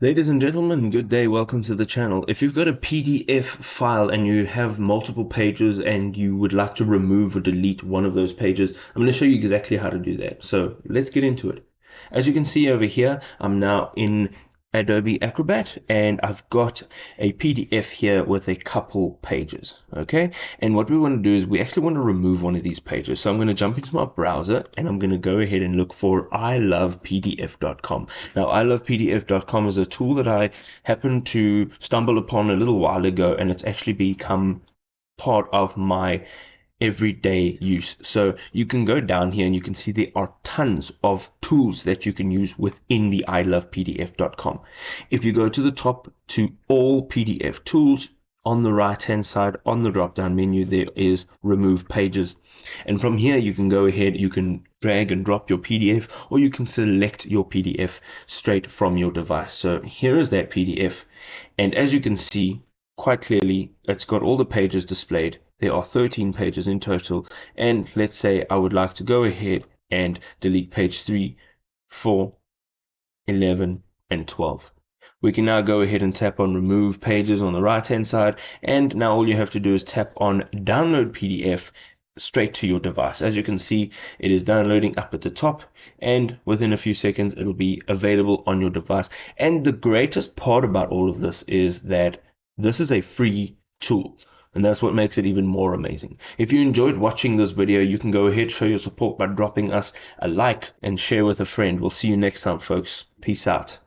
Ladies and gentlemen, good day. Welcome to the channel. If you've got a PDF file and you have multiple pages and you would like to remove or delete one of those pages, I'm going to show you exactly how to do that. So let's get into it. As you can see over here, I'm now in Adobe Acrobat and I've got a PDF here with a couple pages. Okay, and what we want to do is we actually want to remove one of these pages. So I'm going to jump into my browser and I'm going to go ahead and look for ilovepdf.com. Now, ilovepdf.com is a tool that I happened to stumble upon a little while ago, and it's actually become part of my everyday use. So you can go down here and you can see there are tons of tools that you can use within the ilovepdf.com. If you go to the top to all PDF tools, on the right hand side on the drop down menu there is remove pages, and from here you can go ahead, you can drag and drop your PDF, or you can select your PDF straight from your device. So here is that PDF, and as you can see quite clearly, it's got all the pages displayed. There are 13 pages in total, and let's say I would like to go ahead and delete page 3, 4, 11, and 12. We can now go ahead and tap on remove pages on the right hand side, and now all you have to do is tap on download PDF straight to your device. As you can see, it is downloading up at the top, and within a few seconds it'll be available on your device. And the greatest part about all of this is that this is a free tool, and that's what makes it even more amazing. If you enjoyed watching this video, you can go ahead, show your support by dropping us a like and share with a friend. We'll see you next time, folks. Peace out.